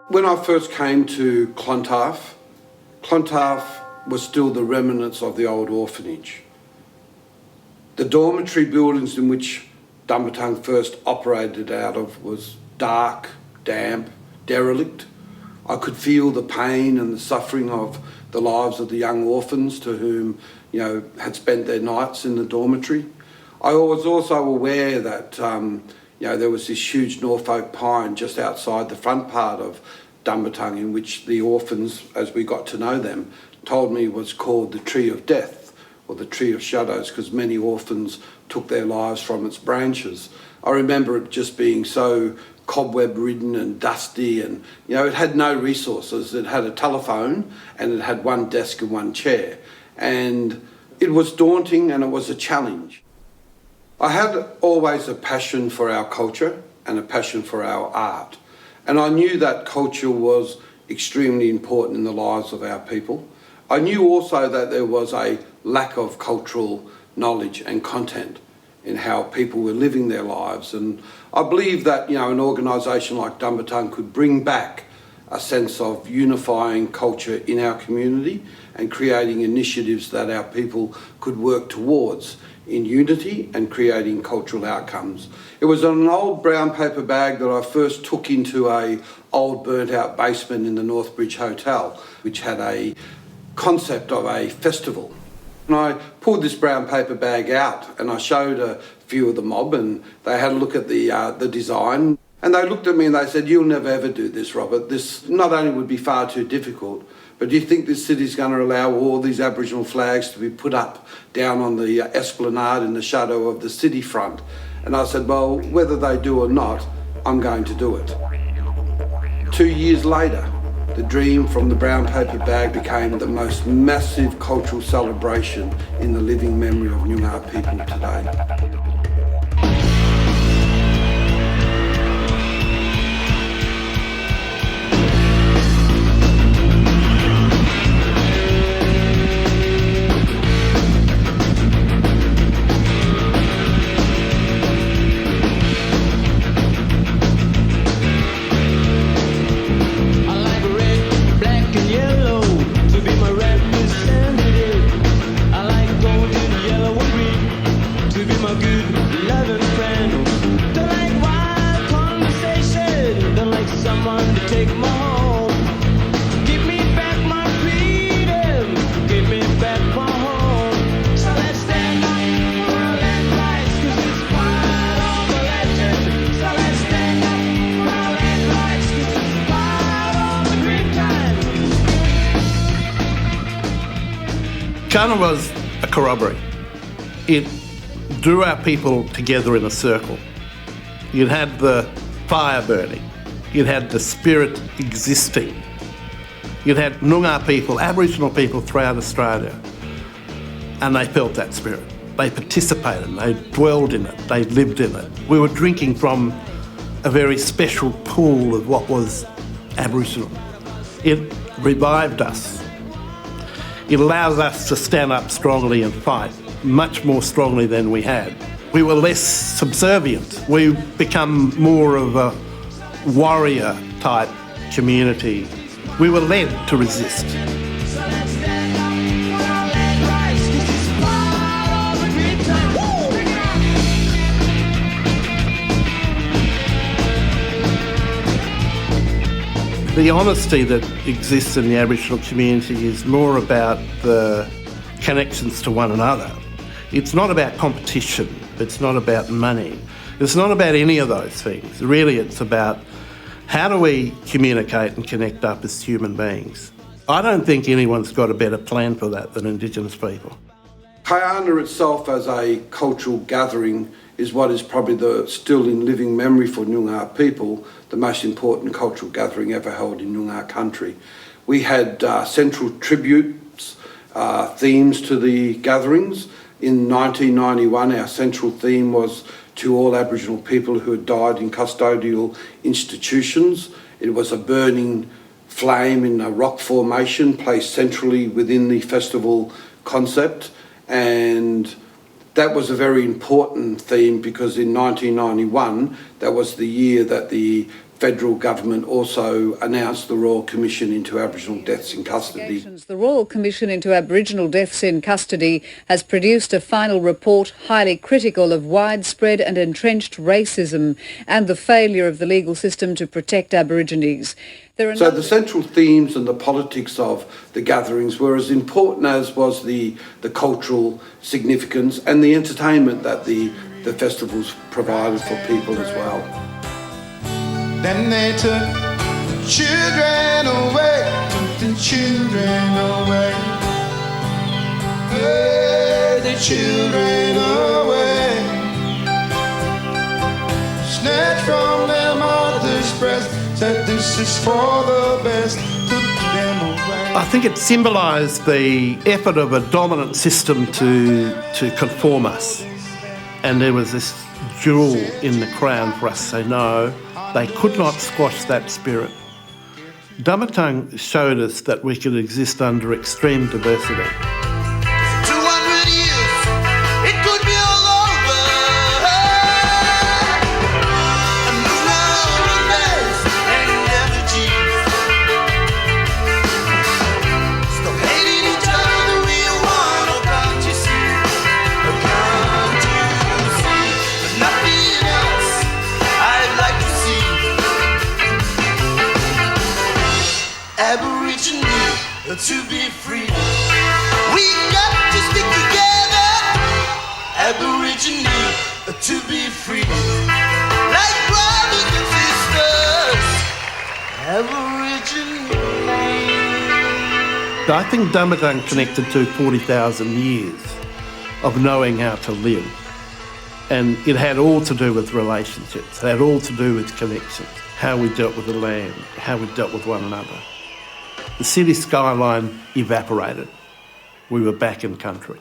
When I first came to Clontarf, Clontarf was still the remnants of the old orphanage. The dormitory buildings in which Dumbarton first operated out of was dark, damp, derelict. I could feel the pain and the suffering of the lives of the young orphans to whom, had spent their nights in the dormitory. I was also aware that, there was this huge Norfolk pine just outside the front part of Dumbarton in which the orphans, as we got to know them, told me was called the Tree of Death or the Tree of Shadows because many orphans took their lives from its branches. I remember it just being so cobweb-ridden and dusty and, it had no resources. It had a telephone and it had one desk and one chair. And it was daunting and it was a challenge. I had always a passion for our culture and a passion for our art. And I knew that culture was extremely important in the lives of our people. I knew also that there was a lack of cultural knowledge and content in how people were living their lives. And I believe that, an organisation like Dumbarton could bring back a sense of unifying culture in our community and creating initiatives that our people could work towards in unity and creating cultural outcomes. It was an old brown paper bag that I first took into a old burnt out basement in the Northbridge Hotel, which had a concept of a festival. And I pulled this brown paper bag out and I showed a few of the mob and they had a look at the design. And they looked at me and they said, "You'll never ever do this, Robert. This not only would be far too difficult, but do you think this city's going to allow all these Aboriginal flags to be put up down on the esplanade in the shadow of the city front?" And I said, "Well, whether they do or not, I'm going to do it." 2 years later, the dream from the brown paper bag became the most massive cultural celebration in the living memory of Noongar people today. Kaurna was a corroboree. It drew our people together in a circle. It had the fire burning. It had the spirit existing. It had Noongar people, Aboriginal people throughout Australia, and they felt that spirit. They participated, they dwelled in it, they lived in it. We were drinking from a very special pool of what was Aboriginal. It revived us. It allows us to stand up strongly and fight, much more strongly than we had. We were less subservient. We become more of a warrior type community. We were led to resist. The honesty that exists in the Aboriginal community is more about the connections to one another. It's not about competition. It's not about money. It's not about any of those things. Really, it's about how do we communicate and connect up as human beings. I don't think anyone's got a better plan for that than Indigenous people. Kaurna itself as a cultural gathering is what is probably still in living memory for Noongar people, the most important cultural gathering ever held in Noongar country. We had central tributes, themes to the gatherings. In 1991, our central theme was to all Aboriginal people who had died in custodial institutions. It was a burning flame in a rock formation placed centrally within the festival concept, and that was a very important theme because in 1991, that was the year that the federal government also announced the Royal Commission into Aboriginal Deaths in Custody. The Royal Commission into Aboriginal Deaths in Custody has produced a final report highly critical of widespread and entrenched racism and the failure of the legal system to protect Aborigines. So the central themes and the politics of the gatherings were as important as was the cultural significance and the entertainment that the festivals provided for people as well. Then they took the children away, took the children away. Hey, the children away. Snatched from their mother's breast, said this is for the best, took them away. I think it symbolised the effort of a dominant system to conform us. And there was this jewel in the crown for us to say, no, they could not squash that spirit. Dumatang showed us that we could exist under extreme diversity. 200 years, it could be all over. And the loneliness and refugees. Stop hating each other, we are one, oh can't you see? Oh can't you see? There's nothing else I'd like to see. Aborigine to be free. We got to stick together. Aborigine to be free. Like brothers and sisters. Aborigine. I think Dumatang connected to 40,000 years of knowing how to live. And it had all to do with relationships. It had all to do with connections, how we dealt with the land, how we dealt with one another. The city skyline evaporated. We were back in country.